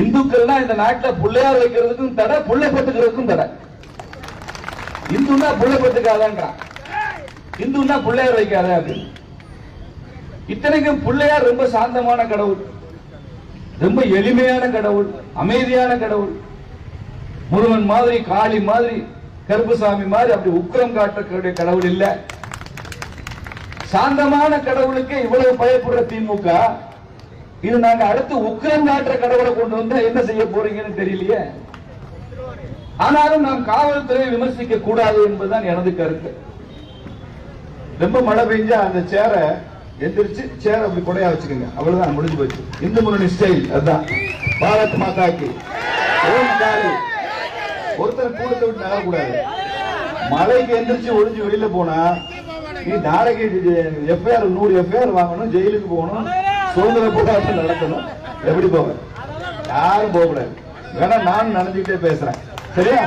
இந்துக்கள்னா இந்த நாட்டில் பிள்ளையார் வைக்கிறதுக்கும் தடை, புள்ளை பெற்றுக்கிறதுக்கும் தடை. இந்துன்னா புள்ளை பெற்றுக்காதான்றான், இந்துன்னா பிள்ளையார் வைக்காத அப்படின்னு. இத்தனைக்கும் பிள்ளையார் ரொம்ப சாந்தமான கடவுள், ரொம்ப எளிமையான கடவுள், அமைதியான கடவுள். முருகன் மாதிரி, காளி மாதிரி, கருப்புசாமி மாதிரி அப்படி உக்கிரம் காட்டக்கூடிய கடவுள் இல்ல. சாந்தமான கடவுளுக்கு இவ்வளவு பயப்படுற திமுக, இது நாங்க அடுத்து உக்கிரம் காட்டுற கடவுளை கொண்டு வந்தா என்ன செய்ய போறீங்கன்னு தெரியலையே. ஆனாலும் நாம் காவல்துறையை விமர்சிக்க கூடாது என்பதுதான் எனது கருத்து. ரொம்ப மழை பெஞ்சா அந்த சேரை எந்திரிச்சு சேர அப்படி கொடையா வச்சுக்கோங்க, அவ்வளவுதான், முடிஞ்சு போச்சு. இந்து முன்னணி ஸ்டைல் அதுதான். பாரத் மாதாக்கு ஒருத்தர் கூட்டத்தை விட்டு நகரக்கூடாது. மழைக்கு எந்திரிச்சு ஒளிஞ்சு வெளியில போனா நீ நாளைக்கு எஃப்ஐஆர் 100 எஃப்ஐஆர் வாங்கணும், ஜெயிலுக்கு போகணும், சுதந்திர போராட்டம் நடத்தணும். எப்படி போக? யாரும் போகக்கூடாது. வேணா நான் நனைஞ்சுக்கிட்டே பேசுறேன், சரியா?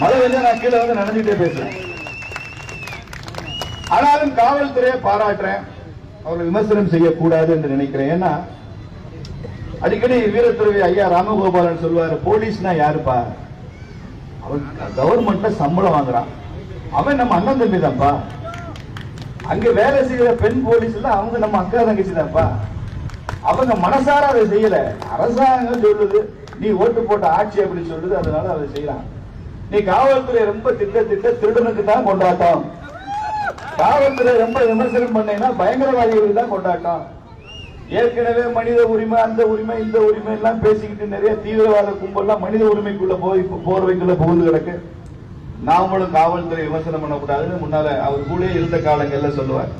மழை வந்து நான் கீழே வந்து நனைஞ்சுக்கிட்டே பேசுறேன். ஆனாலும் காவல்துறையை பாராட்டுறேன், அவர்கள் விமர்சனம் செய்யக்கூடாது என்று நினைக்கிறேன். ஏன்னா அடிக்கடி வீரத்துறை ஐயா ராமகோபாலன் சொல்லுவாரு, போலீஸ்னா யாருப்பா? அவன் கவர்மெண்ட்ல சம்பளம் வாங்குறான், அவன் நம்ம அண்ணன் தம்பி தான்ப்பா. அங்க வேலை செய்யற பெண் போலீஸ் எல்லாம் அவங்க நம்ம அக்கா தங்கச்சி தான்ப்பா. அவங்க மனசார அதை செய்யல, அரசாங்கம் சொல்லுது, நீ ஓட்டு போட்ட ஆட்சி அப்படி சொல்லுது, அதனால அதை செய்யலாம். நீ காவல்துறை ரொம்ப திருடனுக்கு தான் கொண்டாட்டம், காவல்துறை ரொம்ப விமர்சனம் பண்ணீங்கன்னா பயங்கரவாதிகளுக்கு தான் கொண்டாட்டம். ஏற்கனவே மனித உரிமை, அந்த உரிமை, இந்த உரிமை எல்லாம் பேசிக்கிட்டு நிறைய தீவிரவாத கும்பல்லாம் மனித உரிமைக்குள்ள போர்வைக்குள்ள புகுந்து கிடக்கு. நாமளும் காவல்துறை விமர்சனம் பண்ணக்கூடாதுன்னு முன்னால அவர் கூட இருந்த காலங்கள்ல சொல்லுவார்.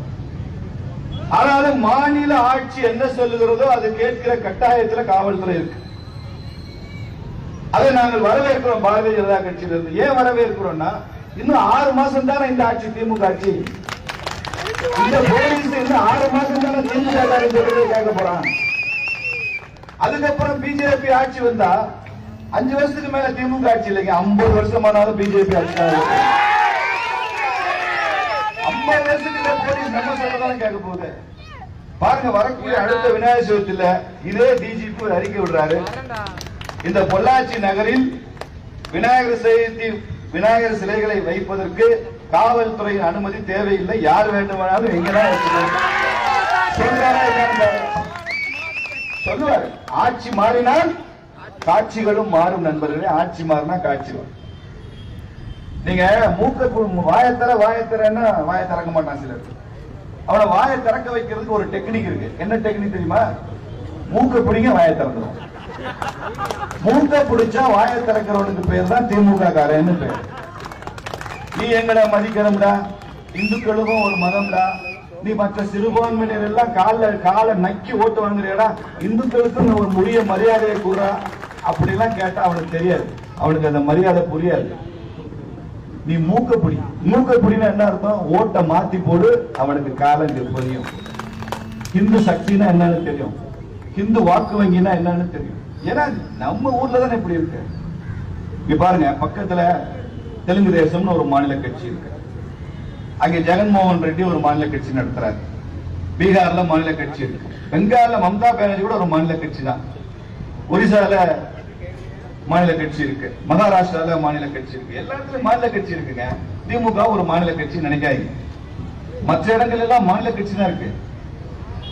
ஆனாலும் மாநில ஆட்சி என்ன சொல்லுகிறதோ அது கேட்கிற கட்டாயத்தில் காவல்துறை இருக்கு. அதை நாங்கள் வரவேற்கிறோம் பாரதிய ஜனதா கட்சியிலிருந்து. ஏன் வரவேற்கிறோம்னா, இன்னும் 6 மாசம் தானே இந்த ஆட்சி, திமுக ஆட்சி. இந்த போலீஸ் இன்னும் 6 மாசம் தானே திமுக கேட்க போறான். அதுக்கப்புறம் பிஜேபி ஆட்சி வந்தா 5 வருஷத்துக்கு மேல திமுக ஆட்சி இல்லைங்க, 50 வருஷமானாலும் பிஜேபி ஆட்சி தான். 50 வருஷத்துக்கு போலீஸ் நம்ம சொல்லதான் கேட்க போகுது. பாருங்க, வரக்கூடிய அடுத்த விநாயகர் சதுர்த்தியில இதே டிஜிபி ஒரு அறிக்கை விடுறாரு, இந்த பொள்ளாச்சி நகரில் விநாயகர் சிலைகளை வைப்பதற்கு காவல்துறையின் அனுமதி தேவையில்லை, யார் வேண்டுமானாலும் எங்கதான் சொல்லுவார். ஆட்சி மாறினால் காட்சிகளும் மாறும் நண்பர்களே, ஆட்சி மாறினா காட்சி வரும். நீங்க வாயத்தர வாய திறக்க மாட்டான் சிலர். அவனை வாயை திறக்க வைக்கிறதுக்கு ஒரு டெக்னிக் இருக்கு. என்ன டெக்னிக் தெரியுமா? மூக்க பிடிங்க வாயை திறந்துடும். மூக்க பிடிச்சா வாயை திறக்கிறவனுக்கு பேர் தான் திமுக காரன்னு பேர். நீ எங்கடா மதிக்கிறோம்டா, இந்துக்களுக்கும் ஒரு மதம்டா, நீ மற்ற சிறுபான்மையினர் எல்லாம் கால நக்கி ஓட்டு வாங்குறியடா, இந்துக்களுக்கும் ஒரு உரிய மரியாதையை கூறா அப்படிலாம் கேட்டா அவனுக்கு தெரியாது, அவனுக்கு அந்த மரியாதை புரியாது. நீ மூக்கப்பிடினா என்ன அர்த்தம்? ஓட்டை மாத்தி போடு, அவனுக்கு காலம் புரியும். ஹிந்து சக்தினா என்னன்னு தெரியும், ஹிந்து வாக்கு வங்கினா என்னன்னு தெரியும். ஏன்னா நம்ம ஊர்ல தானே இப்படி இருக்கு. இங்க பாருங்க, பக்கத்துல தெலுங்கு தேசம்னு ஒரு மாநில கட்சி இருக்கு. அங்க ஜெகன்மோகன் ரெட்டி ஒரு மாநில கட்சி நடத்துறாரு. பீகார்ல மாநில கட்சி இருக்கு. பெங்கால்ல மம்தா பானர்ஜி கூட ஒரு மாநில கட்சி தான். ஒரிசால மாநில கட்சி இருக்கு. மகாராஷ்டிரால மாநில கட்சி இருக்கு. எல்லா இடத்துலயும் மாநில கட்சி இருக்குங்க. திமுக ஒரு மாநில கட்சி நினைக்காதீங்க. மற்ற இடங்கள் எல்லாம் மாநில கட்சி தான் இருக்கு.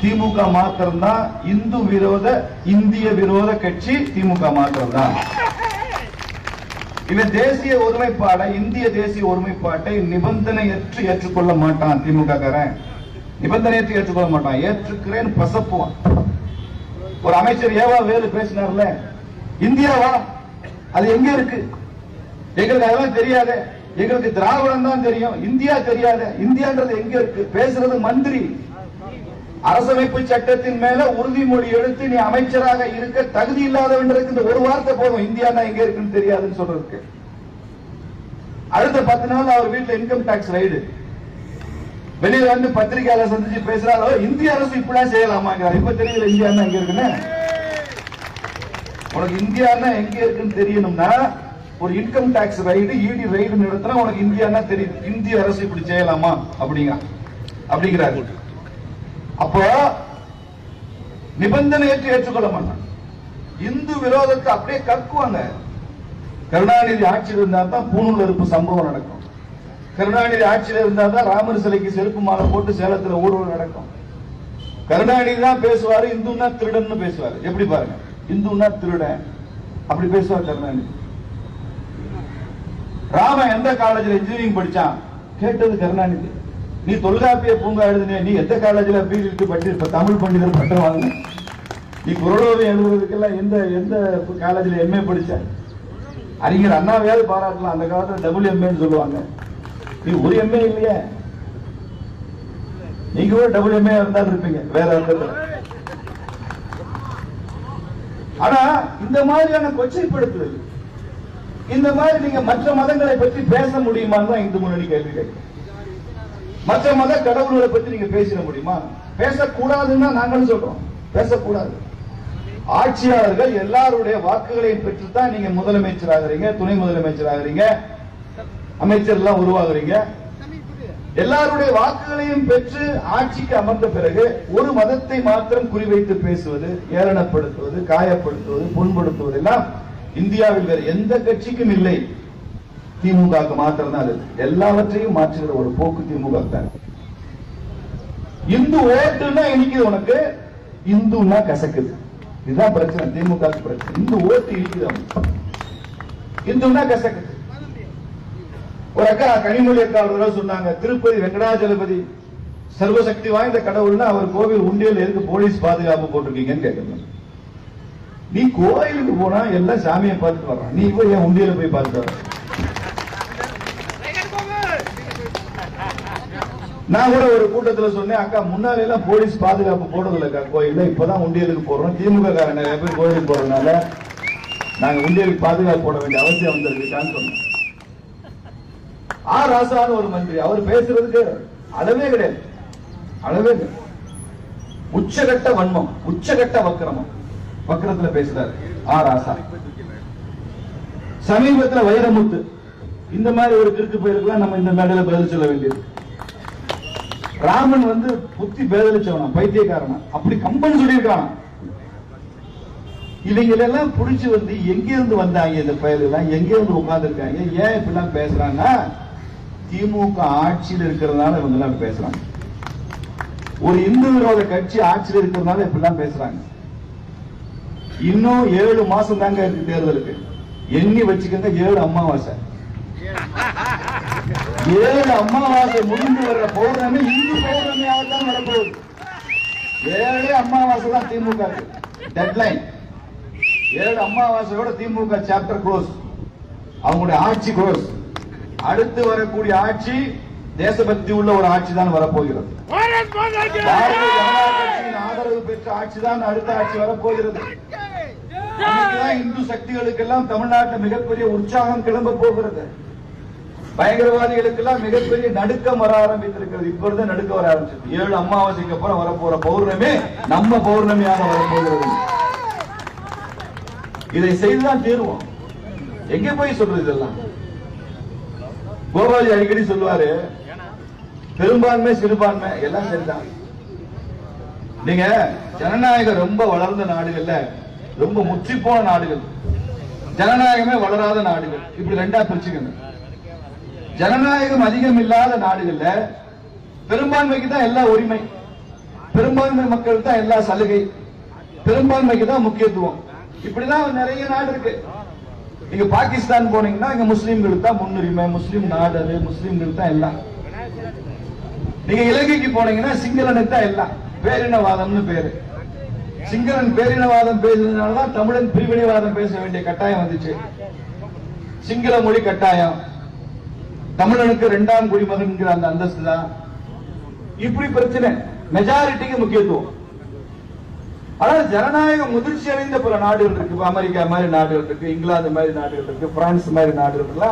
திமுக மாத்திரம் தான் இந்து விரோத, இந்திய விரோத கட்சி. திமுக மாத்திரம் தான். இவன் தேசிய ஒருமைப்பாடை, இந்திய தேசிய ஒருமைப்பாட்டை நிபந்தனையற்று ஏற்றுக்கொள்ள மாட்டான். திமுக காரன் நிபந்தனையற்று ஏற்றுக்கொள்ள மாட்டான். ஏற்றுக்கிறேன் பசப்புவான். ஒரு அமைச்சர் ஏவா வேலு பேசினார்ல, இந்தியாவா அது எங்க இருக்கு? எங்களுக்கு அதெல்லாம் தெரியாது, எங்களுக்கு திராவிடம் தான் தெரியும், இந்தியா தெரியாது. இந்தியான்றது எங்க இருக்கு? பேசுறது மந்திரி. அரசமைப்பு சட்டத்தின் மேல உறுதிமொழி எடுத்து நீ அமைச்சராக இருக்க தகுதி இல்லாதவன்றதுக்கு இந்த ஒரு வார்த்தை போதும், இந்தியா எங்க இருக்குன்னு தெரியாதுன்னு சொல்றதுக்கு. அடுத்த 10 நாள் அவர் வீட்டுல இன்கம் டாக்ஸ் ரைடு. வெளியில வந்து பத்திரிகையாளர் சந்திச்சு பேசுறாரோ, இந்திய அரசு இப்படிலாம் செய்யலாமாங்கிறார். இப்ப தெரியல இந்தியா எங்க இருக்குன்னு. உனக்கு இந்தியா எங்க இருக்குன்னு தெரியணும்னா ஒரு இன்கம் டாக்ஸ் ரைடு, இடி ரைடு நடத்தினா உனக்கு இந்தியா தெரியும். இந்திய அரசு இப்படி செய்யலாமா அப்படிங்கிறாரு. அப்போ நிபந்தனையற்று ஏற்றுக்கொள்ள மாட்டான். இந்து விரோதத்தை அப்படியே கக்குவாங்க. கருணாநிதி ஆட்சியில் இருந்தா தான் பூணூல் அறுப்பு சம்பவம் நடக்கும். கருணாநிதி ஆட்சியில் இருந்தா தான் ராமர் சிலைக்கு செருப்பு மாலை போட்டு சேலத்தில் ஊர்வலம் நடக்கும். கருணாநிதி தான் பேசுவாரு, இந்துன்னா திருடன் பேசுவாரு. எப்படி பாருங்க, இந்துன்னா திருடன் அப்படி பேசுவார் கருணாநிதி. ராம எந்த காலேஜில் இன்ஜினியரிங் படிச்சான் கேட்டது கருணாநிதி. நீ தொல்காப்பிய பூங்கா எழுதின, நீ எந்த காலேஜில் பிஎல்டி பட்டி தமிழ் பண்டிதர் பட்டம் வாங்க, நீ குரலோவியம் எழுதுறதுக்கெல்லாம் எந்த எந்த காலேஜில் எம்ஏ படிச்ச? அறிஞர் அண்ணாவையாவது பாராட்டலாம், அந்த காலத்துல WMA சொல்லுவாங்க. நீ ஒரு எம்ஏ இல்லையே, நீங்க கூட WMA இருந்தாலும் இருப்பீங்க வேற அர்த்தத்தில். ஆனா இந்த மாதிரியான கொச்சைப்படுத்துதல், இந்த மாதிரி நீங்க மற்ற மதங்களை பற்றி பேச முடியுமான்னு தான் இந்து முன்னணி கேள்வி கேட்கும். மற்ற மத கடவுள்களை பற்றி நீங்க பேசிட முடியுமா? பேசக்கூடாதுன்னு நாங்களும் சொல்றோம், பேசக்கூடாது. ஆட்சியாளர்கள் எல்லாருடைய வாக்குகளையும் பெற்றுத்தான் நீங்க முதலமைச்சர் ஆகிறீங்க, துணை முதலமைச்சர் ஆகிறீங்க, அமைச்சர் எல்லாம் உருவாகுறீங்க. எல்லாருடைய வாக்குகளையும் பெற்று ஆட்சிக்கு அமர்ந்த பிறகு ஒரு மதத்தை மாத்திரம் குறிவைத்து பேசுவது, ஏளனப்படுத்துவது, காயப்படுத்துவது, புண்படுத்துவது எல்லாம் இந்தியாவில் வேறு எந்த கட்சிக்கும் இல்லை. திமுக மாத்திரம் தான். எல்லாவற்றையும் மாற்றுகிற ஒரு போக்கு திமுக தான். இந்து ஓட்டுன்னா இனிக்குது உனக்கு, இந்துன்னா கசக்குது. இதுதான் பிரச்சனை, திமுக பிரச்சனை. இந்து ஓட்டு இனிக்குது, இந்துன்னா கசக்குது. ஒரு அக்கா கனிமொழி அக்கா சொன்னாங்க, திருப்பதி வெங்கடாஜலபதி சர்வசக்தி வாய்ந்த கடவுள்னா அவர் கோவில் உண்டியல் எதுக்கு போலீஸ் பாதுகாப்பு போட்டிருக்கீங்கன்னு கேட்கணும். நீ கோயிலுக்கு போனா எல்லாம் சாமியை பார்த்துட்டு வர்றான், நீ போய் என் உண்டியல போய் பார்த்துட்டு வர. நான் கூட ஒரு கூட்டத்தில் சொன்னேன், அக்கா முன்னாலே எல்லாம் போலீஸ் பாதுகாப்பு போடுறதில்ல கோயில்ல, இப்பதான் உண்டியலுக்கு போடுறோம். திமுக காரன் நிறைய பேர் கோயிலுக்கு போறதுனால நாங்க உண்டியலுக்கு பாதுகாப்பு போட வேண்டிய அவசியம் வந்திருக்கான்னு சொன்னோம். ராசான்னு ஒரு மந்திரி, அவர் பேசுறதுக்கு அளவே கிடையாது, அளவே கிடையாது. உச்சகட்ட வன்மம், உச்சகட்ட வக்கிரமம், வக்கிரத்துல பேசுறாரு ராசா. சமீபத்தில் வைரமுத்து இந்த மாதிரி ஒரு கிறுக்கு பேருக்குலாம் நம்ம இந்த மேடையில பதில் சொல்ல வேண்டியது. ராமன் புத்தி பேதலிச்சவனா, பைத்தியக்காரனா, அப்படி கம்பன் சொல்லியிருக்கானா. இவங்களெல்லாம் புடிச்சு எங்க இருந்து வந்தாங்க இந்த பயலெல்லாம், எங்க இருந்து உட்கார்ந்து இருக்காங்க, ஏன் இப்படிலாம் பேசுறாங்கன்னா திமுக ஆட்சியில் இருக்கிறதுனால இவங்க எல்லாம் பேசுறாங்க. ஒரு இந்து விரோத கட்சி ஆட்சியில் இருக்கிறதுனால இப்படிலாம் பேசுறாங்க. இன்னும் 7 மாசம் தாங்க இருக்கு தேர்தலுக்கு, எண்ணி வச்சுக்கங்க. 7 அமாவாசை, 7 அமாவாசை முடிந்து வர்ற பௌர்ணமி இந்து பௌர்ணமியாகத்தான் வரப்போகுது. 7 அமாவாசை தான் திமுக டெட்லைன். 7 அமாவாசையோட திமுக சாப்டர் க்ளோஸ், அவங்களுடைய ஆட்சி க்ளோஸ். அடுத்து வரக்கூடிய ஆட்சி தேசபக்தி உள்ள ஒரு ஆட்சி தான் வரப்போகிறது. பாரதிய ஜனதா கட்சியின் ஆதரவு பெற்ற ஆட்சி தான் அடுத்த ஆட்சி வரப்போகிறது. இந்து சக்திகளுக்கெல்லாம் தமிழ்நாட்டில் மிகப்பெரிய உற்சாகம் கிளம்ப போகிறது. பயங்கரவாதிகளுக்கெல்லாம் மிகப்பெரிய நடுக்கம் வர ஆரம்பித்திருக்கிறது. இப்ப இருந்து நடுக்க வர ஆரம்பிச்சது. 7 அமாவாசைக்கு அப்புறம் வரப்போற பௌர்ணமி நம்ம பௌர்ணமியாக வரப்போகிறது. இதை செய்துதான் தீர்வோம். எங்க போய் சொல்றது இதெல்லாம்? கோபாலி அடிக்கடி சொல்லுவாரு, பெரும்பான்மை சிறுபான்மை எல்லாம் சரிதான். நீங்க ஜனநாயகம் ரொம்ப வளர்ந்த நாடுகள்ல, ரொம்ப முற்றி போன நாடுகள், ஜனநாயகமே வளராத நாடுகள், இப்படி ரெண்டா பிரிச்சுக்கணும். ஜனநாயகம் அதிகம் இல்லாத நாடுகள்ல பெரும்பான்மைக்கு தான் எல்லா உரிமை, பெரும்பான்மை மக்கள் தான் எல்லா சலுகை, பெரும்பான்மைக்கு தான் முக்கியத்துவம். இப்படிதான் நிறைய நாடு இருக்கு. நீங்க பாகிஸ்தான் போனீங்கன்னா இங்க முஸ்லீம்களுக்கு தான் முன்னுரிமை, முஸ்லீம் நாடு அது, முஸ்லீம்களுக்கு தான் எல்லாம். நீங்க இலங்கைக்கு போனீங்கன்னா சிங்களனுக்கு தான் எல்லாம், பேரினவாதம்னு பேரு. சிங்களன் பேரினவாதம் பேசுறதுனாலதான் தமிழன் பிரிவினைவாதம் பேச வேண்டிய கட்டாயம் வந்துச்சு. சிங்கள மொழி கட்டாயம், தமிழனுக்கு 2ஆம் குடிமகன்கிற அந்த அந்தஸ்து தான். இப்படி பிரச்சனை, மெஜாரிட்டிக்கு முக்கியத்துவம். ஆனால் ஜனநாயகம் முதிர்ச்சி அடைந்த பல நாடுகள் இருக்கு. அமெரிக்கா மாதிரி நாடுகள் இருக்கு, இங்கிலாந்து மாதிரி நாடுகள் இருக்கு, பிரான்ஸ் மாதிரி நாடுகள் இருக்குல்ல.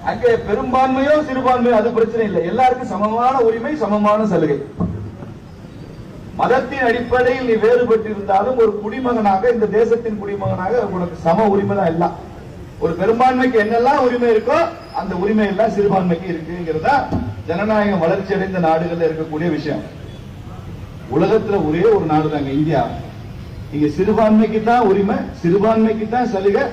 அங்கே பெரும்பான்மையோ சிறுபான்மையோ அது பிரச்சனை இல்லை, எல்லாருக்கும் சமமான உரிமை, சமமான சலுகை. மதத்தின் அடிப்படையில் நீ வேறுபட்டு இருந்தாலும் ஒரு குடிமகனாக, இந்த தேசத்தின் குடிமகனாக உனக்கு சம உரிமை தான் எல்லாம். ஒரு பெரும்பான்மைக்கு என்னெல்லாம் உரிமை இருக்கோ அந்த உரிமை எல்லாம் சிறுபான்மைக்கு இருக்குங்கிறதா ஜனநாயகம் வளர்ச்சி அடைந்த நாடுகள்ல இருக்கக்கூடிய விஷயம். உலகத்துல ஒரே ஒரு நாடு தாங்க இந்தியா. இங்க சிறுபான்மைக்கு தான் உரிமை, சிறுபான்மைக்கு தான் சலுகை.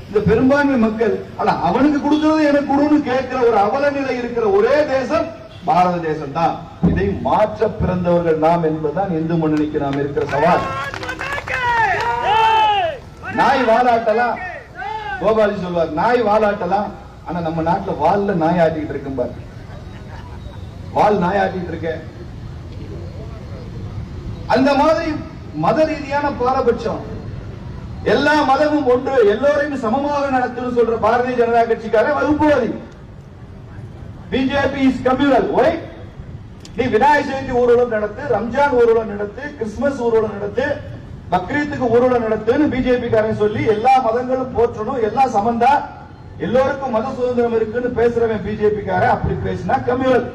இந்த பெரும்பான்மை மக்கள் ஆனா அவனுக்கு கொடுக்கிறது எனக்கு கொடுன்னு கேட்கிற ஒரு அவல நிலை இருக்கிற ஒரே தேசம் பாரத தேசம் தான். இதை மாற்ற பிறந்தவர்கள் நாம் என்பதுதான் இந்து முன்னணிக்கு நாம் இருக்கிற சவால். நாய் வாலாட்டலாம், கோபாலி சொல்வார், நாய் வாலாட்டலாம். ஆனா நம்ம நாட்டுல வால்ல நாய் ஆட்டிட்டு இருக்கும் பாரு, வால் நாய் ஆட்டிட்டு இருக்க. அந்த மாதிரி மத ரீதியான பாரபட்சம், எல்லா மதமும் ஒன்று, எல்லோரையும் சமமாக நடத்தும் சொல்ற பாரதிய ஜனதா கட்சிக்கார வகுப்புவாதி. BJP is communal. ஒய்? நீ விநாயகர் சதுர்த்தி ஊர்வலம் நடத்து, ரம்ஜான் ஊர்வலம் நடத்து, கிறிஸ்துமஸ் ஊர்வலம் நடத்து, பக்ரீத்துக்கு ஊர்வலம் நடத்துன்னு பிஜேபி காரன் சொல்லி எல்லா மதங்களும் போற்றணும், எல்லாம் சமந்தா, எல்லோருக்கும் மத சுதந்திரம் இருக்குன்னு பேசுறவன் பிஜேபி காரன். அப்படி பேசினா கம்யூனல்.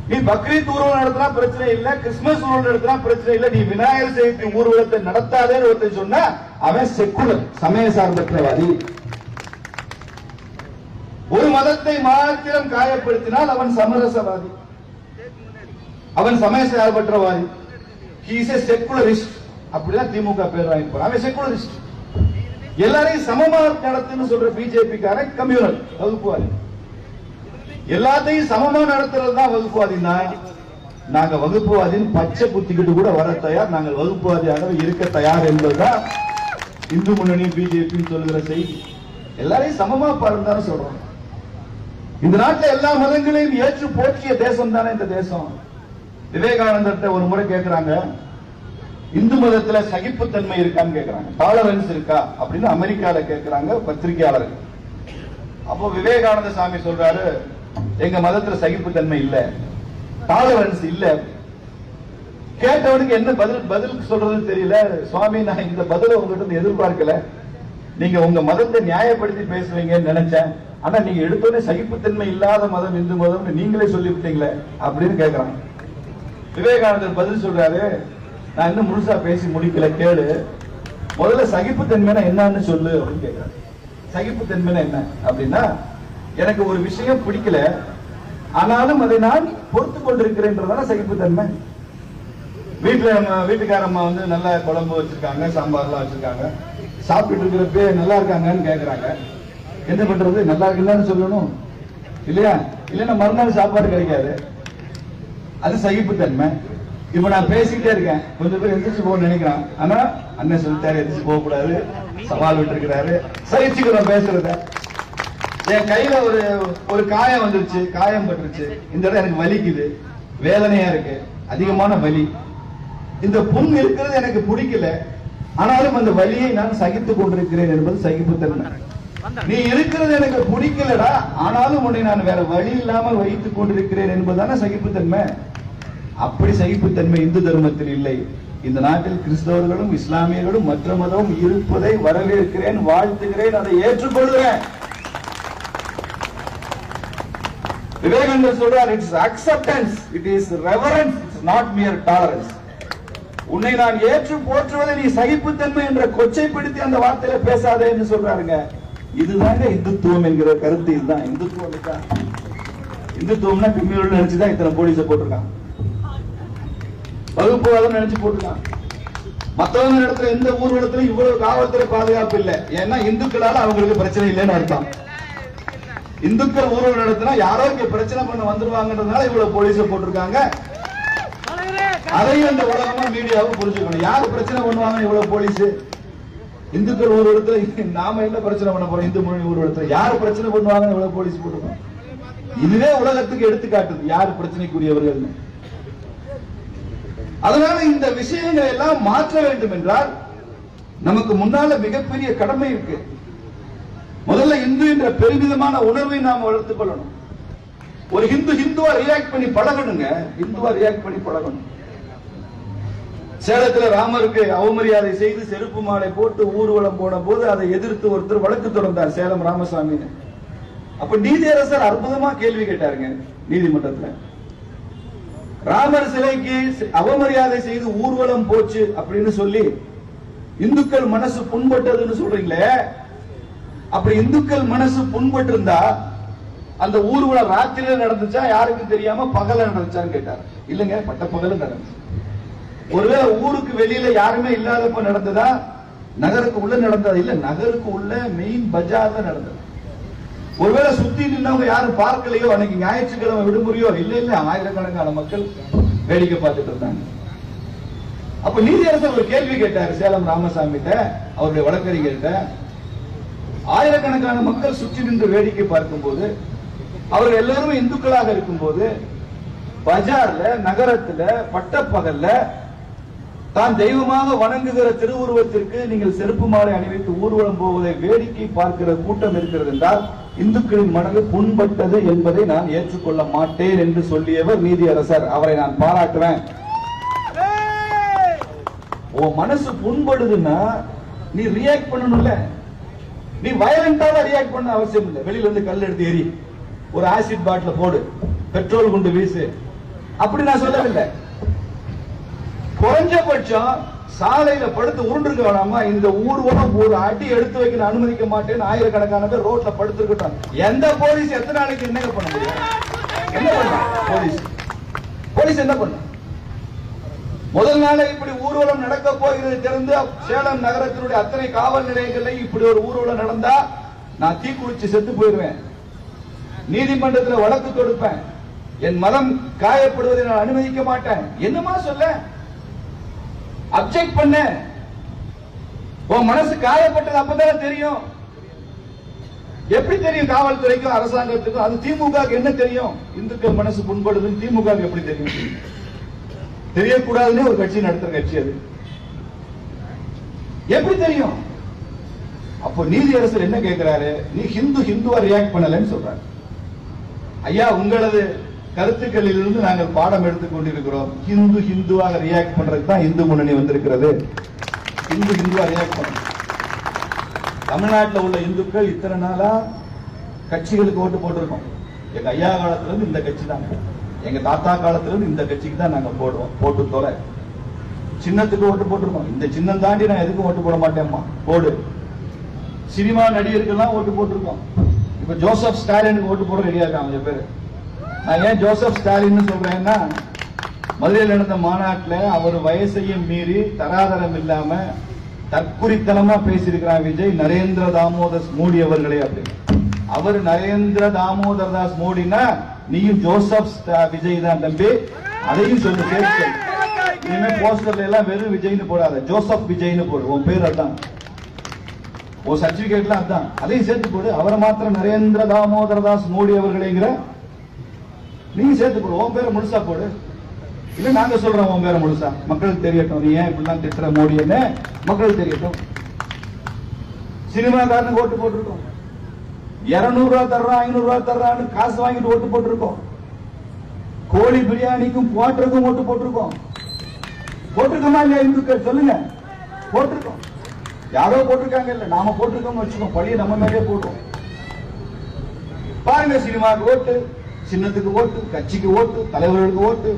நீ பக்ரீத் ஊர்வலம் நடத்தினா பிரச்சனை இல்ல, கிறிஸ்துமஸ் ஊர்வலம் நடத்தினா பிரச்சனை இல்ல, நீ விநாயகர் சதுர்த்தி ஊர்வலத்தை நடத்தாதேன்னு ஒருத்தர் சொன்னா அவன் செக்குலர், சமய சார்பற்றவாதி. ஒரு மதத்தை மாத்திரம் காயப்படுத்தினால் அவன் சமரசவாதி, அவன் சமய சார்பற்றவாதி. he is a secularist. அப்படிதான் திமுக பேர் வாங்கி போறான். அவன் செக்குலரிஸ்ட். எல்லாரையும் சமமாக நடத்துன்னு சொல்ற பிஜேபி காரன் கம்யூனல், வகுப்புவாதி. எல்லாத்தையும் சமமா நடத்துறது தான் வகுப்புவாதினா, நாங்க வகுப்புவாதின்னு பச்சை குத்திக்கிட்டு கூட வர தயார், நாங்கள் வகுப்புவாதியாக இருக்க தயார் என்பதுதான் இந்து முன்னணி பிஜேபி சொல்லுகிற செய்தி. எல்லாரையும் சமமா பாருந்தான்னு சொல்றோம். இந்த நாட்டில் எல்லா மதங்களையும் ஏற்று போற்றிய தேசம் தானே இந்த தேசம். விவேகானந்தர்கிட்ட ஒரு முறை கேட்கிறாங்க, இந்து மதத்துல சகிப்புத்தன்மை இருக்கான்னு கேட்கிறாங்க, டாலரன்ஸ் இருக்கா அப்படின்னு அமெரிக்கால கேட்கிறாங்க பத்திரிகையாளர்கள். அப்போ விவேகானந்த சாமி சொல்றாரு, எங்க மதத்துல சகிப்புத்தன்மை இல்ல, டாலரன்ஸ் இல்ல. கேட்டவனுக்கு என்ன பதில் சொல்றது தெரியல. சுவாமி, நான் இந்த பதில உங்ககிட்ட எதிர்பார்க்கல, நீங்க உங்க மதத்தை நியாயப்படுத்தி பேசுவீங்கன்னு நினைச்சேன், ஆனா நீங்க எடுத்தோடனே சகிப்புத்தன்மை இல்லாத மதம் இந்து மதம் நீங்களே சொல்லிவிட்டீங்களே அப்படின்னு கேட்கிறாங்க. விவேகானந்தர் பதில் சொல்றாரு, நான் இன்னும் முழுசா பேசி முடிக்கல, கேளு. முதல்ல சகிப்புத்தன்மைனா என்னன்னு சொல்லு அப்படின்னு கேட்கிறாரு. சகிப்புத்தன்மைனா என்ன அப்படின்னா, எனக்கு ஒரு விஷயம் பிடிக்கல, ஆனாலும் அதை நான் பொறுத்து கொண்டிருக்கிறேன்றதான சகிப்புத்தன்மை. வீட்டுக்காரம்மா வந்து நல்ல குழம்பு வச்சிருக்காங்க, சாம்பார்லாம் வச்சிருக்காங்க, சாப்பிட்டு இருக்கிறப்ப நல்லா இருக்காங்கன்னு கேட்கறாங்க. என்ன பண்றது? நல்லா இருக்குன்னு சொல்லணும் இல்லையா? இல்லைன்னா மறுநாள் சாப்பாடு கிடைக்காது. அது சகிப்புத்தன்மை. இப்ப நான் பேசிட்டே இருக்கேன், கொஞ்சம் பேர் எந்திரிச்சு போக நினைக்கிறான், ஆனா அண்ணன் சொல்லிட்டாரு எந்திரிச்சு போக கூடாது, சவால் விட்டு இருக்கிறாரு, சகிச்சுக்கிறோம் பேசுறத. என் கையில ஒரு காயம் வந்துருச்சு, காயம் பட்டுருச்சு, இந்த இடம் எனக்கு வலிக்குது, வேதனையா இருக்கு, அதிகமான வலி, இந்த புண் இருக்கிறது எனக்கு பிடிக்கல, ஆனாலும் அந்த வலியை நான் சகித்துக் கொண்டிருக்கிறேன் என்பது சகிப்புத்தன்மை. நீ இருக்கிறது எனக்கு பிடிக்கலடா, ஆனாலும் உன்னை நான் வேற வழி இல்லாமல் வைத்துக் கொண்டிருக்கிறேன் என்பதுதான சகிப்புத்தன்மை. அப்படி சகிப்புத்தன்மை இந்து தர்மத்தில் இல்லை. இந்த நாட்டில் கிறிஸ்தவர்களும் இஸ்லாமியர்களும் மற்ற மதமும் இருப்பதை வரவேற்கிறேன், வாழ்த்துகிறேன், அதை ஏற்றுக்கொள்கிறேன். விவேகானந்தர் சொல்றார், it's acceptance, it is reverence, it's not மியர் tolerance. உன்னை நான் ஏற்று போற்றுவதை நீ சகிப்புத்தன்மை என்ற கொச்சைப்படுத்தி அந்த வார்த்தையில பேசாதே என்று சொல்றாருங்க. இதுதாங்க இந்துத்துவம் என்கிற கருத்து. இதுதான் இந்துத்துவம். இந்துத்துவம்னா கம்யூனல் நினைச்சுதான் இத்தனை போலீஸ போட்டிருக்காங்க, வகுப்புவாதம் நினைச்சு போட்டிருக்காங்க. மற்றவங்க இடத்துல எந்த ஊர்வலத்துல இவ்வளவு காவல்துறை பாதுகாப்பு இல்லை, ஏன்னா இந்துக்களால அவங்களுக்கு பிரச்சனை இல்லைன்னு அர்த்தம். இந்துக்கள் ஊர்வலம் நடத்தினா யாரோ இங்க பிரச்சனை பண்ண வந்துருவாங்கன்றதுனால இவ்வளவு போலீஸ போட்டிருக்காங்க. அதையும் இந்த உலகமா மீடியாவும் புரிஞ்சுக்கணும். யாரு பிரச்சனை பண்ணுவாங்க இவ்வளவு போலீஸ்? இந்துக்கள் ஊர்வலத்துல நாம என்ன பிரச்சனை பண்ண போறோம்? இந்து முன்னணி ஊர்வலத்துல யாரு பிரச்சனை பண்ணுவாங்க இவ்வளவு போலீஸ் போட்டிருக்கோம். இதுவே உலகத்துக்கு எடுத்துக்காட்டுது யாரு பிரச்சனைக்குரியவர்கள். அதனால இந்த விஷயங்களை எல்லாம் மாற்ற வேண்டும் என்றால் நமக்கு முன்னால மிகப்பெரிய கடமை இருக்கு. முதல்ல இந்து என்ற பெருமிதமான உணர்வை நாம் வளர்த்துக் கொள்ளணும். ஒரு ஹிந்துவா ரியாக்ட் பண்ணி பழகணுங்க, ஹிந்துவா ரியாக்ட் பண்ணி பழகணும். சேலத்துல ராமருக்கு அவமரியாதை செய்து செருப்பு மாலை போட்டு ஊர்வலம் போன போது அதை எதிர்த்து ஒருத்தர் வழக்கு தொடர்ந்தார், சேலம் ராமசாமி. அப்ப நீதியரசர் அற்புதமா கேள்வி கேட்டாருங்க நீதிமன்றத்துல. ராமர் சிலைக்கு அவமரியாதை செய்து ஊர்வலம் போச்சு அப்படின்னு சொல்லி இந்துக்கள் மனசு புண்பட்டதுன்னு சொல்றீங்களே, அப்படி இந்துக்கள் மனசு புண்பட்டு இருந்தா அந்த ஊர்வலம் ராத்திரியில நடந்துச்சா யாருக்கும் தெரியாம பகல நடந்துச்சான்னு கேட்டார். இல்லங்க, பட்ட பகல நடந்துச்சு. ஒருவேளை ஊருக்கு வெளியில யாருமே இல்லாதப்ப நடந்ததா, நகருக்கு உள்ள நடந்தது? இல்ல, நகருக்கு உள்ள மெயின் பஜார்ல நடந்தது. ஒருவேளை சுத்தி நின்றவங்க யாரும் பார்க்கலையோ, அன்னைக்கு ஞாயிற்றுக்கிழமை விடுமுறையோ? இல்ல இல்ல, ஆயிரக்கணக்கான மக்கள் வேடிக்கை பார்த்துட்டு இருந்தாங்க. அப்ப நீதியரசர் ஒரு கேள்வி கேட்டார் சேலம் ராமசாமி கிட்ட, அவருடைய வழக்கறிஞர்கிட்ட. ஆயிரக்கணக்கான மக்கள் சுற்றி நின்று வேடிக்கை பார்க்கும் போது, அவர்கள் எல்லாருமே இந்துக்களாக இருக்கும் போது, பஜார்ல நகரத்துல பட்டப்பகல்ல தான் தெய்வமாக வணங்குகிற திருவுருவத்திற்கு நீங்கள் செருப்பு மாலை அணிவித்து ஊர்வலம் போவதை வேடிக்கை பார்க்கிற கூட்டம் இருக்கிறது என்றால் இந்துக்களின் மனது புண்பட்டது என்பதை நான் ஏற்றுக்கொள்ள மாட்டேன் என்று சொல்லியவர் நீதியரசர். அவரை நான் பாராட்டுவேன். உன் மனசு புண்படுதுன்னா நீ ரியாக்ட் பண்ணணும்ல. நீ வயலண்டாவா ரியாக்ட் பண்ண அவசியம் இல்லை. வெளியில இருந்து கல் எடுத்து எரி, ஒரு ஆசிட் பாட்டில் போடு, பெட்ரோல் குண்டு வீசு, அப்படி நான் சொல்லவில்லை. குறைஞ்சபட்சம் சாலையில படுத்து உருண்டிருக்க வேணாமா? இந்த ஊர்வலம் ஒரு அடி எடுத்து வைக்க அனுமதிக்க மாட்டேன்னு ஆயிரக்கணக்கான பேர் ரோட்ல படுத்துருக்கட்டும். எந்த போலீஸ் எத்தனை நாளைக்கு என்ன பண்ண முடியும்? என்ன பண்ண போலீஸ் என்ன பண்ண? முதல் நாளே இப்படி ஊர்வலம் நடக்க போகிறது தெரிந்து சேலம் நகரத்தினுடைய அத்தனை காவல் நிலையங்களில் இப்படி ஒரு ஊர்வலம் நடந்தா நான் தீக்குளிச்சு செத்து போயிருவேன், நீதிமன்றத்தில் வழக்கு தொடுப்பேன், என் மனம் காயப்படுவதை நான் அனுமதிக்க மாட்டேன். என்னமா சொல்ல? அப்செக்ட் பண்ண. உன் மனசு காயப்பட்டது அப்பதானே தெரியும். எப்படி தெரியும் காவல்துறைக்கும் அரசாங்கத்துக்கும்? அது திமுக என்ன தெரியும்? இந்துக்கள் மனசு புண்படுதுன்னு திமுக எப்படி தெரியும்? தெரியக்கூடாதுன்னு ஒரு கட்சி நடத்துற கட்சி அது, எப்படி தெரியும்? அப்போ நீதியரசர் என்ன கேட்கிறாரு? நீ ஹிந்துவா ரியாக்ட் பண்ணலன்னு சொல்றாரு. ஐயா, உங்களது கருத்துக்களில் இருந்து நாங்கள் பாடம் எடுத்துக் கொண்டிருக்கிறோம். ஹிந்துவாக ரியாக்ட் பண்றதுக்கு தான் இந்து முன்னணி வந்திருக்கிறது. ஹிந்துவா ரியாக்ட் பண்ண. தமிழ்நாட்டில் உள்ள இந்துக்கள் இத்தனை நாளா கட்சிகளுக்கு ஓட்டு போட்டிருக்கோம். எங்க ஐயா காலத்துல இருந்து இந்த கட்சி தான், எங்க தாத்தா காலத்துல இருந்து இந்த கட்சிக்கு தான் நாங்க போடுவோம். போட்டு தொலை. சின்னத்துக்கு ஓட்டு போட்டிருக்கோம். இந்த சின்னம் தாண்டி நான் எதுக்கும் ஓட்டு போட மாட்டேன்மா, போடு. சினிமா நடிகர்கள்லாம் ஓட்டு போட்டிருக்கோம். இப்ப ஜோசப் ஸ்டாலினுக்கு ஓட்டு போட ரெடியா இருக்காங்க கொஞ்சம் பேரு. நான் ஏன் ஜோசப் ஸ்டாலின் சொல்றேன்னா, மதுரையில் நடந்த மாநாட்டில் அவர் வயசையும் மீறி தராதரம் இல்லாம தற்குறித்தனமா பேசியிருக்கிறார் விஜய் நரேந்திர தாமோதர் மோடி அவர்களே அப்படின்னு. அவர் நரேந்திர தாமோதர் தாஸ் மோடினா நீயும் ஜோசப் விஜய் தான் தம்பி, அதையும் சொல்லு சேர்த்து. இனிமே போஸ்டர்ல எல்லாம் வெறும் விஜய்னு போடாத, ஜோசப் விஜய்னு போடு. உன் பேர் அதான், உன் சர்டிபிகேட்ல அதான், அதையும் சேர்த்து போடு. அவரை மாத்திரம் நரேந்திர தாமோதர் தாஸ் மோடி அவர்களேங்கிற நீங்க சேர்த்து போடு. உன் பேரை முழுசா போடு. இல்ல நாங்க சொல்றோம் உன் பேரை முழுசா, மக்களுக்கு தெரியட்டும் நீ ஏன் இப்படிலாம் திட்டுற மோடி என்ன மக்களுக்கு தெரியட்டும். சினிமாக்காரனுக்கு ஓட்டு போட்டிருக்கோம். 200 ரூபாய் தர்றான், 500 ரூபாய் தர்றான்னு காசு வாங்கிட்டு ஓட்டு போட்டிருக்கோம். கோழி பிரியாணிக்கும் குவாட்டருக்கும் ஓட்டு போட்டிருக்கோம். போட்டிருக்கோமா இல்லையா இந்துக்கள்? சொல்லுங்க. போட்டிருக்கோம். யாரோ போட்டிருக்காங்க இல்ல, நாம போட்டிருக்கோம் வச்சுக்கோம். பழிய நம்ம மேலே போடுவோம். பாருங்க, சினிமாவுக்கு ஓட்டு, சின்னத்துக்கு ஓட்டு, கட்சிக்கு ஓட்டு, தலைவர்களுக்கு ஓட்டு,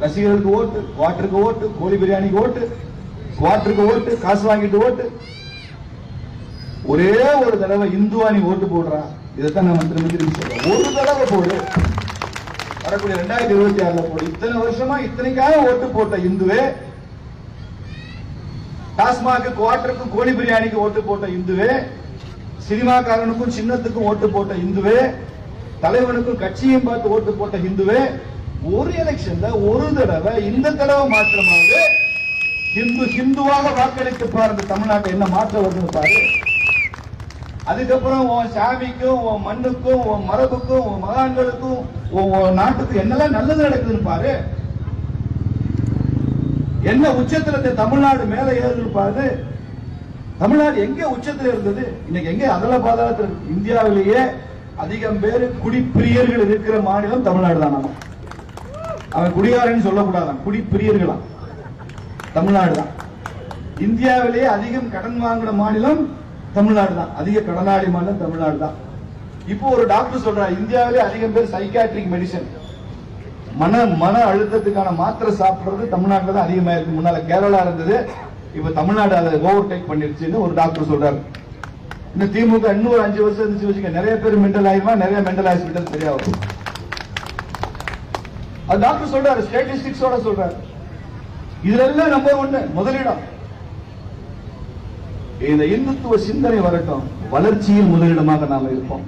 ரசிகர்களுக்கு ஓட்டு, குவாட்டருக்கு ஓட்டு, கோழி பிரியாணிக்கு ஓட்டு, குவாட்டருக்கு ஓட்டு, காசு வாங்கிட்டு ஓட்டு. ஒரே ஒரு தடவை இந்துவா நீ ஓட்டு போடுறா, இதைத்தான் நம்ம திரும்பி சொல்றோம். ஒரு தடவை போடு, வரக்கூடிய 2026 போடு. இத்தனை வருஷமா இத்தனைக்காக ஓட்டு போட்ட இந்துவே, டாஸ்மாக் குவாட்டருக்கும் கோழி பிரியாணிக்கு ஓட்டு போட்ட இந்துவே, சினிமாக்காரனுக்கும் சின்னத்துக்கும் ஓட்டு போட்ட இந்துவே, தலைவனுக்கும் கட்சியும் பார்த்து ஓட்டு போட்ட இந்துவே, ஒரு எலெக்ஷன்ல ஒரு தடவை இந்த தடவை மாற்றமாக ஹிந்துவாக வாக்களித்து பாருங்க. தமிழ்நாட்டை என்ன மாற்றம் வருதுன்னு பாரு. அதுக்கப்புறம் உன் சாமிக்கும், உன் மண்ணுக்கும், உன் மரபுக்கும், உன் மகான்களுக்கும், உன் நாட்டுக்கும் என்னெல்லாம் நல்லது நடக்குதுன்னு பாரு. என்ன உச்சத்துல தமிழ்நாடு மேல ஏறுது பாரு. தமிழ்நாடு எங்க உச்சத்துல இருந்தது, இன்னைக்கு எங்க அதல பாதாளத்தில். இந்தியாவிலேயே அதிகம் பேர் குடிப்பிரியர்கள் இருக்கிற மாநிலம் தமிழ்நாடு தான். நம்ம அவன் குடிகாரன்னு சொல்லக்கூடாதான், குடிப்பிரியர்களா தமிழ்நாடு தான். இந்தியாவிலேயே அதிகம் கடன் வாங்கின மாநிலம் தமிழ்நாடு தான். அதிக கடனாளி மாநிலம் தமிழ்நாடு தான். இப்போ ஒரு டாக்டர் சொல்றாரு, இந்தியாவிலே அதிகம் பேர் சைக்காட்ரிக் மெடிசன், மன அழுத்தத்துக்கான மாத்திரை சாப்பிடுறது தமிழ்நாட்டில் தான் அதிகமா இருக்கு. முன்னால கேரளா இருந்தது, இப்ப தமிழ்நாடு அதை ஓவர்டேக் பண்ணிருச்சுன்னு ஒரு டாக்டர் சொல்றாரு. இந்த திமுக இன்னொரு 5 வருஷம் இருந்துச்சு வச்சுக்க, நிறைய பேர் மென்டல் ஆயிருமா, நிறைய மென்டல் ஹாஸ்பிட்டல் சரியா வரும். அது டாக்டர் சொல்றாரு, ஸ்டாட்டிஸ்டிக்ஸோட சொல்றாரு. இதுல நம்பர் 1 முதலிடம். இந்த இந்துத்துவ சிந்தனை வரட்டும். வளர்ச்சியில் முதலிடமாக நாம் இருப்போம்.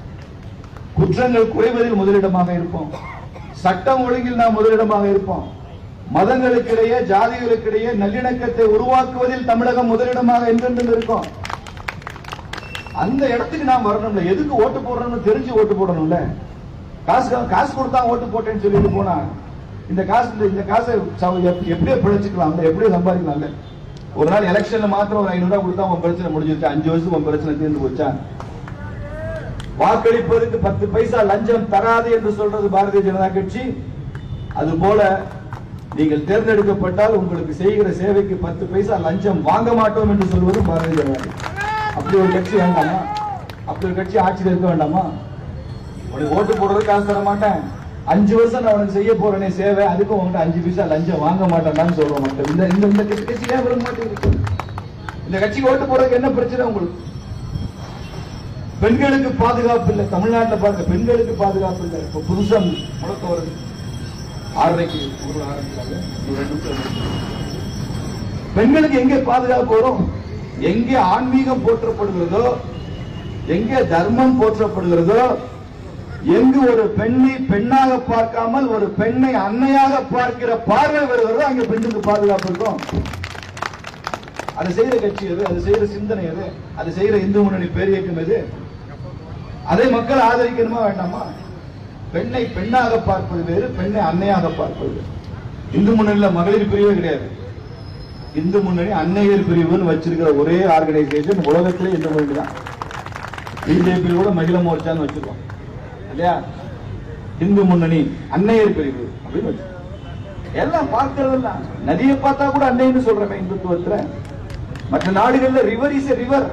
குற்றங்கள் குறைவதில் முதலிடமாக இருப்போம். சட்டம் ஒழுங்கில் நாம் முதலிடமாக இருப்போம். மதங்களுக்கிடையே ஜாதிகளுக்கிடையே நல்லிணக்கத்தை உருவாக்குவதில் தமிழகம் முதலிடமாக என்றென்றும் இருக்கும். அந்த இடத்துக்கு நாம் வரணும்ல. எதுக்கு ஓட்டு போடுறோம்னு தெரிஞ்சு ஓட்டு போடணும்ல. காசு கொடுத்தா ஓட்டு போட்டேன்னு சொல்லிட்டு போனா இந்த காசை எப்படியே பிழைச்சுக்கலாம், எப்படியே சம்பாதிக்கலாம்ல. ஒரு நாள் எலெக்ஷன்ல மாத்திரம் ஒரு 500 ரூபாய் கொடுத்தா உன் பிரச்சனை முடிஞ்சிருச்சு. 5 வருஷம் உன் பிரச்சனை தீர்ந்து போச்சா? வாக்களிப்பதற்கு 10 பைசா லஞ்சம் தராது என்று சொல்றது பாரதிய ஜனதா கட்சி. அது போல நீங்கள் தேர்ந்தெடுக்கப்பட்டால் உங்களுக்கு செய்கிற சேவைக்கு 10 பைசா லஞ்சம் வாங்க மாட்டோம் என்று சொல்வது பாரதிய ஜனதா கட்சி. அப்படி ஒரு கட்சி வேண்டாமா? அப்படி ஒரு கட்சி ஆட்சியில் இருக்க வேண்டாமா? உனக்கு ஓட்டு போடுறதுக்கு காசு தர மாட்டேன், 5 வருஷம் நான் உனக்கு செய்ய போறேனே சேவை, அதுக்கு உங்கள்கிட்ட 5 பைசா லஞ்சம் வாங்க மாட்டேன்னு சொல்ற மக்கள். இந்த கட்சி ஏன் விரும்ப மாட்டேங்குது? இந்த கட்சிக்கு ஓட்டு போறதுக்கு என்ன பிரச்சனை உங்களுக்கு? பெண்களுக்கு பாதுகாப்பு இல்லை. தமிழ்நாட்டில் பாருங்க, பெண்களுக்கு பாதுகாப்பு இல்லை. இப்ப புதுசா முழக்க வருது. 6:30க்கு ஆரம்பிச்சாங்க. பெண்களுக்கு எங்கே பாதுகாப்பு வரும்? எங்கே ஆன்மீகம் போற்றப்படுகிறதோ, எங்கே தர்மம் போற்றப்படுகிறதோ, எங்கு ஒரு பெண்ணை பெண்ணாக பார்க்காமல் ஒரு பெண்ணை அன்னையாக பார்க்கிற பார்வை வருகிறதோ அங்கே பெண்ணுக்கு பாதுகாப்பு இருக்கும். அதை செய்யற கட்சி எது? அதை செய்யற சிந்தனை எது? அதை செய்யற இந்து முன்னணி பேரியக்கம் எது? அதை மக்கள் ஆதரிக்கணுமா வேண்டாமா? பெண்ணை பெண்ணாக பார்ப்பது வேறு, பெண்ணை அன்னையாக பார்ப்பது. இந்து முன்னணியில மகளிர் பிரிவே கிடையாது. இந்து முன்னணி அன்னையர் பிரிவுன்னு வச்சிருக்கிற ஒரே ஆர்கனைசேஷன் உலகத்திலே இந்து முன்னணி தான். பிஜேபி கூட மகிழா மோர்ச்சான்னு வச்சிருக்கோம் இல்லையா? இந்து முன்னணி அன்னையர் பிரிவு அப்படின்னு வச்சு எல்லாம் பார்க்கறது. நதியை பார்த்தா கூட அன்னைன்னு சொல்றேன் இந்துத்துவத்துல. மற்ற நாடுகள்ல ரிவர் இஸ் எ ரிவர்.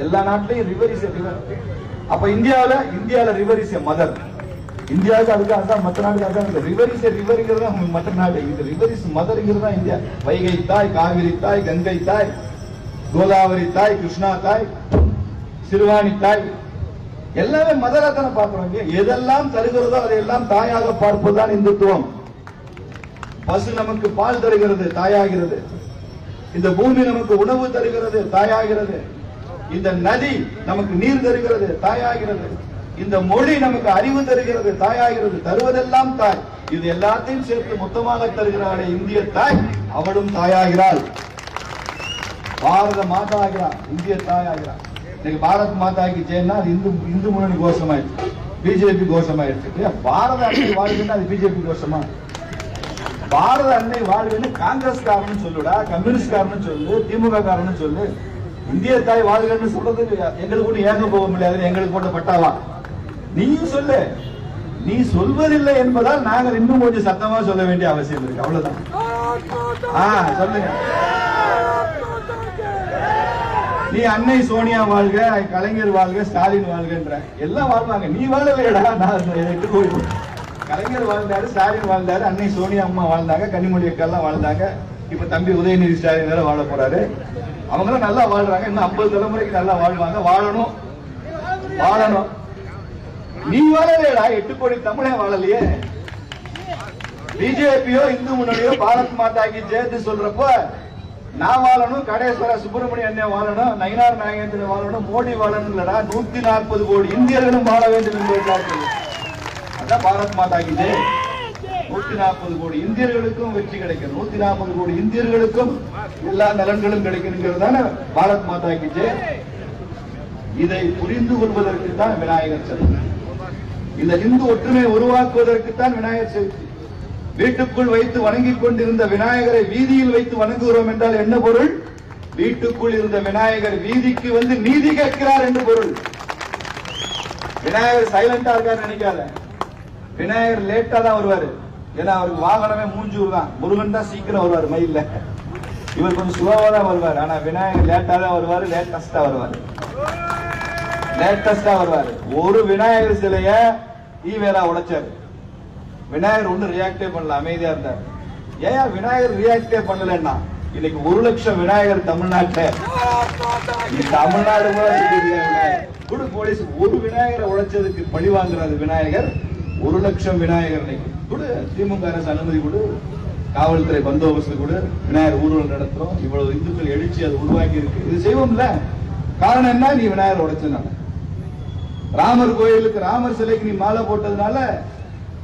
எல்லா நாட்டிலையும் ரிவர் இஸ் எ ரிவர். அப்ப இந்தியால ரிவர் இஸ் எ மதர். இந்தியாவுக்கு அதுக்கு அதான், மற்ற நாடுக்கு அதான். ரிவர் இஸ் எ ரிவர்ங்கிறதா மற்ற நாடு. இந்த ரிவர் இஸ் மதர்ங்கிறதா இந்தியா. வைகை தாய், காவிரி தாய், கங்கை தாய், கோதாவரி தாய், கிருஷ்ணா தாய், சிறுவாணி தாய், எல்லாமே மதரா தானே பார்க்கிறோம். எதெல்லாம் தருகிறதோ அதையெல்லாம் தாயாக பார்ப்பதுதான் இந்துத்துவம். பசு நமக்கு பால் தருகிறது, தாயாகிறது. இந்த பூமி நமக்கு உணவு தருகிறது, தாயாகிறது. இந்த நதி நமக்கு நீர் தருகிறது, தாயாகிறது. இந்த மொழி நமக்கு அறிவு தருகிறது, தாயாகிறது. தருவதெல்லாம் தாய். இது எல்லாத்தையும் சேர்த்து மொத்தமாக தருகிறாளே இந்திய தாய், அவளும் தாயாகிறாள். பாரத மாதா ஆகிறாள், இந்திய தாய் ஆகிறாள். இன்னைக்கு பாரத் மாதா கி ஜெயன்னா அது இந்து முன்னணி கோஷமாயிடுச்சு, பிஜேபி கோஷமாயிடுச்சு. பாரத அன்னை வாழ்வுன்னு அது பிஜேபி கோஷமா? பாரத அன்னை வாழ்வுன்னு காங்கிரஸ் காரன்னு சொல்லுடா, கம்யூனிஸ்ட் காரன்னு சொல்லு, திமுக காரன்னு சொல்லு. இந்திய தாய் வாழ்வுன்னு சொல்றது எங்களுக்கு கூட ஏங்க போக முடியாது. எங்களுக்கு போட்ட பட்டாவா? நீயும் சொல்லு. நீ சொல்வதில்லை என்பதால் நாங்கள் இன்னும் கொஞ்சம் சத்தமா சொல்ல வேண்டிய அவசியம் இருக்கு. அவ்வளவுதான். சொல்லுங்க. நீ அன்னை சோனியா வாழ்க, கலைஞர் வாழ்க, ஸ்டாலின் வாழ்கன்ற எல்லாம் வாழ்வாங்க. நீ வாழலையடா. கலைஞர் வாழ்ந்தாரு, ஸ்டாலின் வாழ்ந்தாரு, அன்னை சோனியா அம்மா வாழ்ந்தாங்க, கனிமொழி அக்கா எல்லாம் வாழ்ந்தாங்க. இப்ப தம்பி உதயநிதி ஸ்டாலின் வேற வாழ போறாரு. அவங்க எல்லாம் நல்லா வாழ்றாங்க. இன்னும் 50 தலைமுறைக்கு நல்லா வாழ்வாங்க. வாழணும். நீ வாழலையடா. 8 கோடி தமிழே வாழலையே. பிஜேபியோ இந்து முன்னணியோ பாரத் மாதா கி ஜெயத்து சொல்றப்ப நான் வாழணும், கடேஸ்வர சுப்பிரமணிய அண்ணன் வாழணும், நயினார் நாகேந்திரன் வாழணும், மோடி வாழணும் இல்லடா. 140 கோடி இந்தியர்களும் வாழ வேண்டும் என்பதற்காக அதான் பாரத் மாதா கி ஜெய். 140 கோடி இந்தியர்களுக்கும் வெற்றி கிடைக்கும். 140 கோடி இந்தியர்களுக்கும் எல்லா நலன்களும் கிடைக்கணுங்கிறது தானே பாரத் மாதா கி ஜெய். இதை புரிந்து கொள்வதற்கு தான் விநாயகர் சதுர்த்தி. இந்த இந்து ஒற்றுமையை உருவாக்குவதற்கு தான் விநாயகர் சதுர்த்தி. வீட்டுக்குள் வைத்து வணங்கிக் கொண்டிருந்த விநாயகரை வீதியில் வைத்து வணங்குகிறோம் என்றால் என்ன பொருள்? வீட்டுக்குள் இருந்த விநாயகர் வீதிக்கு வந்து நீதி கேட்கிறார் என்று பொருள். விநாயகர் சைலண்டா இருக்காரு நினைக்காத. விநாயகர் லேட்டா தான் வருவாரு. ஏன்னா அவருக்கு வாகனமே மூஞ்சூர் தான். முருகன் தான் சீக்கிரம் வருவார் மயில்ல. இவர் கொஞ்சம் ஸ்லோவா தான் வருவார். ஆனா விநாயகர் லேட்டா தான் வருவாரு, லேட்டஸ்டா வருவாரு. ஒரு விநாயகர் சிலைய ஈவேரா உடைச்சாரு. விநாயகர் ஒண்ணு ரியாக்டே பண்ணல, அமைதியா இருந்தார். ஏன் விநாயகர் ரியாக்டே பண்ணலன்னா, இன்னைக்கு 1 லட்சம் விநாயகர் தமிழ்நாட்டில் தமிழ்நாடு கூட போலீஸ் ஒரு விநாயகரை உடைச்சதுக்கு பழி வாங்குறது விநாயகர். 1 லட்சம் விநாயகர் கூட திமுக அரசு அனுமதி கொடு. காவல்துறை பந்தோபஸ்து கூட விநாயகர் ஊர்வலம் நடத்துறோம். இவ்வளவு இந்துக்கள் எழுச்சி அது உருவாக்கி இருக்கு. இது செய்வோம்ல. காரணம் என்ன? நீ விநாயகர் உடைச்சதுனால. ராமர் கோயிலுக்கு ராமர் சிலைக்கு நீ மாலை போட்டதுனால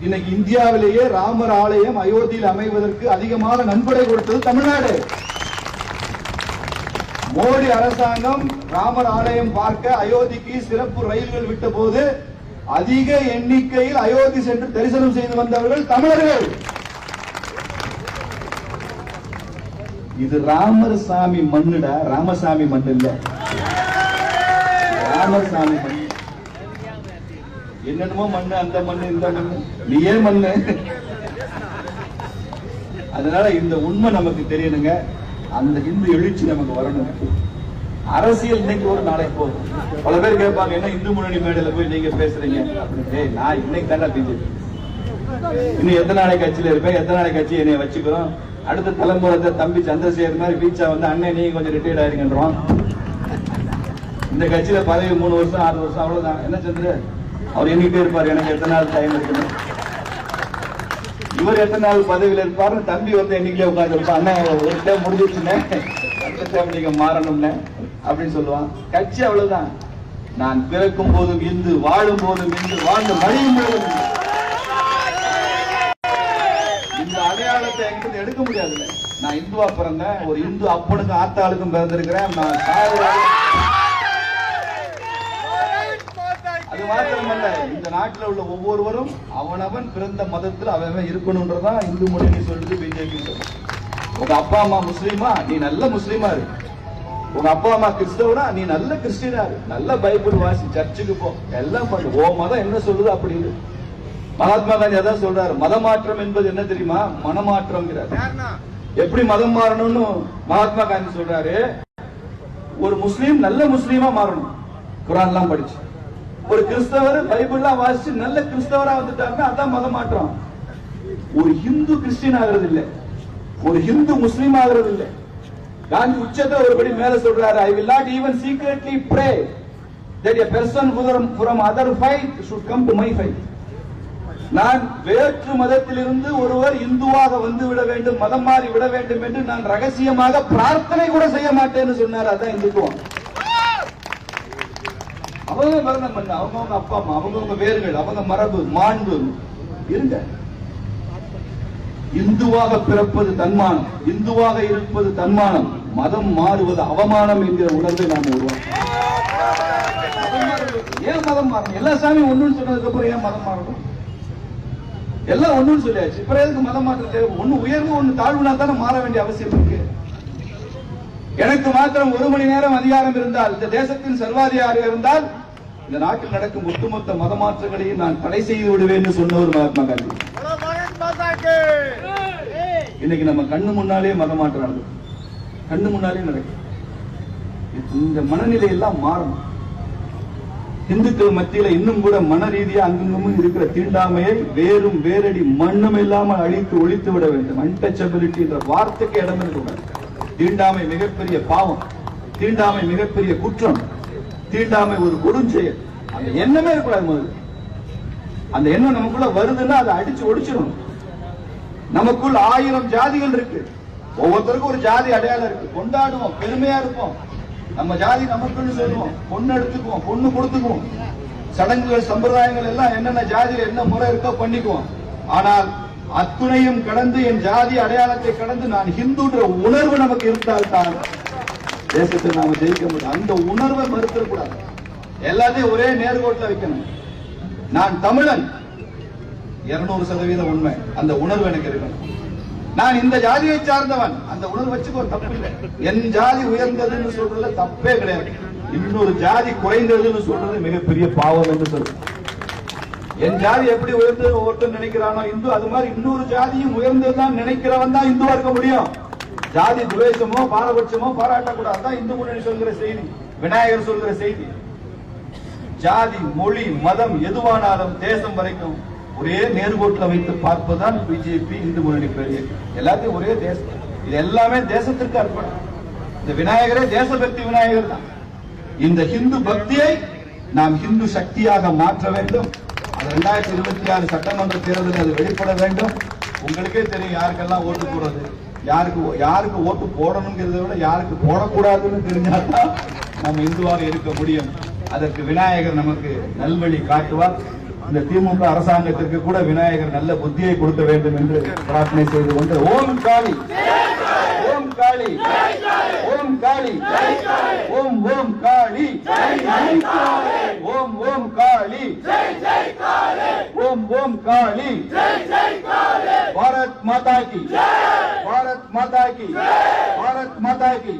இன்னைக்கு இந்தியாவிலேயே ராமர் ஆலயம் அயோத்தியில் அமைவதற்கு அதிகமாக நன்கொடை கொடுத்தது தமிழ்நாடு. மோடி அரசாங்கம் ராமர் ஆலயம் பார்க்க அயோத்திக்கு சிறப்பு ரயில்கள் விட்ட போது அதிக எண்ணிக்கையில் அயோத்தி சென்று தரிசனம் செய்து வந்தவர்கள் தமிழர்கள். இது ராமர் சாமி மண்ணுடா, ராமசாமி மண் இல்ல, ராமசாமி மண். என்னென்னமோ மண்ணு, அந்த மண்ணு இந்த மண்ணு, நீயே மண்ணு. அதனால இந்த உண்மை நமக்கு தெரியணுங்க. அந்த இந்து எழுச்சி நமக்கு வரணும். அரசியல் இன்னைக்கு ஒரு நாளைக்கு போகும். பல பேர் கேட்பாங்க, என்ன இந்து முன்னணி மேடையில போய் நீங்க பேசுறீங்க அப்படின்னு. நான் இன்னைக்கு தானே பிஜேபி, இன்னும் எத்தனை நாளை கட்சியில இருப்பேன், எத்தனை நாளை கட்சி என்னை வச்சுக்கிறோம். அடுத்த தலைமுறை தம்பி சந்திரசேகர் மாதிரி பீச்சா வந்து அண்ணன் நீங்க கொஞ்சம் ரிட்டையர்ட் ஆயிருங்கன்றோம். இந்த கட்சியில பதவி 3 வருஷம் 6 வருஷம் அவ்வளவுதான். என்ன சந்திர அவர் எண்ணிட்டே இருப்பார், எனக்கு எத்தனை நாள் டைம் இருக்கணும், இவர் எத்தனை நாள் பதவியில் இருப்பாரு. தம்பி வந்து எண்ணிக்கையில உட்கார்ந்து இருப்பான், அண்ணன் ஒரு டைம் முடிஞ்சிச்சுன்னு அடுத்த டைம் நீங்க மாறணும்னு அப்படின்னு சொல்லுவான். கட்சி அவ்வளவுதான். நான் பிறக்கும் போதும் இந்து, வாழும் போதும் இந்து, வாழ்ந்து மடியும் போதும் இந்த அடையாளத்தை எங்கிட்ட எடுக்க முடியாதுல்ல. நான் இந்துவா பிறந்தேன், ஒரு இந்து அப்பனுக்கும் ஆத்தாளுக்கும் பிறந்திருக்கிறேன். நான் அது மாத்திரமல்ல, இந்த நாட்டில் உள்ள ஒவ்வொருவரும் அவனவன் பிறந்த மதத்தில் அவன் இருக்கணும்ன்றதான் இந்து முன்னணி சொல்லுது, பிஜேபி சொல்லுது. உங்க அப்பா அம்மா முஸ்லீமா, நீ நல்ல முஸ்லீமா இருக்கு. உங்க அப்பா அம்மா கிறிஸ்தவனா, நீ நல்ல கிறிஸ்டியனா இருக்கு. நல்ல பைபிள் வாசி, சர்ச்சுக்கு போ, எல்லாம் பண்ணு. ஓ மதம் என்ன சொல்லுது அப்படின்னு. மகாத்மா காந்தி அதான் சொல்றாரு, மதமாற்றம் என்பது என்ன தெரியுமா? மனமாற்றம். எப்படி மதம் மாறணும்னு மகாத்மா காந்தி சொல்றாரு. ஒரு முஸ்லீம் நல்ல முஸ்லீமா மாறணும், குர்ஆன்லாம் படிச்சு. ஒரு கிறிஸ்தவர் பைபிள்லாம் வாசிச்சு நல்ல கிறிஸ்தவரா வந்துட்டாருன்னா அதான் மதம் மாற்றம். ஒரு ஹிந்து கிறிஸ்டியன் ஆகிறது இல்ல, ஒரு ஹிந்து முஸ்லீம் ஆகிறது இல்ல. காந்தி உச்சத்தை ஒருபடி மேல சொல்றாரு, I will not even secretly pray that a person from other faith should come to my faith. நான் வேற்று மதத்திலிருந்து ஒருவர் இந்துவாக வந்து விட வேண்டும், மதம் மாறி விட வேண்டும் என்று நான் ரகசியமாக பிரார்த்தனை கூட செய்ய மாட்டேன்னு சொன்னார். அதான் இந்துத்துவம். அவங்க மரணம் பண்ண, அவங்கவுங்க அப்பா அம்மா, அவங்கவுங்க வேர்கள், அவங்க மரபு மாண்பு இருங்க. இந்துவாக பிறப்பது தன்மானம், இந்துவாக இருப்பது தன்மானம், மதம் மாறுவது அவமானம் என்கிற உணர்வை நாம் உருவாக்கும். ஏன் மதம் மாறணும்? எல்லா சாமியும் ஒண்ணுன்னு சொன்னதுக்கு அப்புறம் ஏன் மதம் மாறணும்? எல்லாம் ஒண்ணுன்னு சொல்லியாச்சு, இப்ப எதுக்கு மதம் மாற்ற தேவை? ஒண்ணு உயர்வு ஒண்ணு தாழ்வுனா தானே மாற வேண்டிய அவசியம் இருக்கு. எனக்கு மாத்திரம் 1 மணி நேரம் அதிகாரம் இருந்தால், இந்த தேசத்தின் சர்வாதிகாரி இருந்தால், இந்த நாட்டில் நடக்கும் ஒட்டுமொத்த மத மாற்றங்களையும் நான் தடை செய்து விடுவேன் சொன்னவர் மகாத்மா காந்தி. இன்னைக்கு நம்ம கண்ணு முன்னாலே மத மாற்றம் நடக்குது, கண்ணு முன்னாலே நடக்குது. இந்த மனநிலை எல்லாம் மாறணும். இந்துக்கள் மத்தியில இன்னும் கூட மன ரீதியா அங்கங்கும் இருக்கிற தீண்டாமையை வேறும் வேரடி மண்ணும் இல்லாமல் அழித்து ஒழித்து விட வேண்டும். அன்டச்சபிலிட்டி என்ற வார்த்தைக்கு இடம் இருக்கக்கூடாது. தீண்டாமை மிகப்பெரிய பாவம், தீண்டாமை மிகப்பெரிய குற்றம், தீண்டாமை ஒரு கொடுஞ்செயல். அந்த எண்ணமே இருக்கக்கூடாது. முதல்ல அந்த எண்ணம் நமக்குள்ள வருதுன்னா அதை அடிச்சு ஒடிச்சிடணும். நமக்குள் 1000 ஜாதிகள் இருக்கு, ஒவ்வொருத்தருக்கும் ஒரு ஜாதி அடையாளம் இருக்கு. கொண்டாடுவோம், பெருமையா இருப்போம், நம்ம ஜாதி நமக்குன்னு சொல்லுவோம், பொண்ணு எடுத்துக்குவோம், பொண்ணு கொடுத்துக்குவோம், சடங்குகள் சம்பிரதாயங்கள் எல்லாம் என்னென்ன ஜாதியில் என்ன முறை இருக்கோ பண்ணிக்குவோம். ஆனால் அத்துணையும் கடந்து, என் ஜாதி அடையாளத்தை கடந்து நான் ஹிந்துன்ற உணர்வு நமக்கு இருந்தால்தான் தேசத்தில் நாம ஜெயிக்க முடியும். அந்த உணர்வை மறுத்தக்கூடாது, எல்லாத்தையும் ஒரே நேர்கோட்டில் வைக்கணும். நான் தமிழன் 200% உண்மை, அந்த உணர்வு எனக்கு இருக்கணும். நான் இந்த ஜாதியை சார்ந்தவன், அந்த உணர்வு வச்சுக்கோ, தப்பு இல்லை. என் ஜாதி உயர்ந்ததுன்னு சொல்றதுல தப்பே கிடையாது. இன்னொரு ஜாதி குறைந்ததுன்னு சொல்றது மிகப்பெரிய பாவம் என்று சொல்றேன். என் ஜாதி எப்படி உயர்ந்தது ஒவ்வொருத்தர் நினைக்கிறானோ இந்து, அது மாதிரி இன்னொரு ஜாதியும் உயர்ந்ததுதான் நினைக்கிறவன் தான் இந்துவா இருக்க முடியும். ஜாதி துவேஷமோ பாரபட்சமோ பாராட்டக்கூடாது. தான் இந்து முன்னணி சொல்கிற செய்தி, விநாயகர் சொல்கிற செய்தி. ஜாதி, மொழி, மதம் எதுவானாலும் தேசம் வரைக்கும் ஒரே நேர்கோட்டில் வைத்து பார்ப்பதுதான் பிஜேபி, இந்து முன்னணி பெரிய. எல்லாத்தையும் ஒரே தேசம், இது எல்லாமே தேசத்திற்கு அர்ப்பணம். இந்த விநாயகரே தேசபக்தி விநாயகர் தான். இந்த ஹிந்து பக்தியை நாம் ஹிந்து சக்தியாக மாற்ற வேண்டும். அது 2026 சட்டமன்ற தேர்தலில் அது வெளிப்பட வேண்டும். உங்களுக்கே தெரியும் யாருக்கெல்லாம் ஓட்டு போடுறது, யாருக்கு ஓட்டு போடணுங்கிறத விட யாருக்கு போடக்கூடாதுன்னு தெரிஞ்சாதான் நம்ம இந்துவாக இருக்க முடியும். அதற்கு விநாயகர் நமக்கு நல்வழி காட்டுவார். இந்த திமுக அரசாங்கத்திற்கு கூட விநாயகர் நல்ல புத்தியை கொடுக்க வேண்டும் என்று பிரார்த்தனை செய்து கொண்டு ஓம் காளி, ஓம் காளி, ஓம் காளி, ஓம் ஓம் காளி, ஓம் ஓம் காளி, ஓம் ஓம் காளி, பாரத் மாதா கி, பாரத் மாதா கி, பாரத் மாதா கி.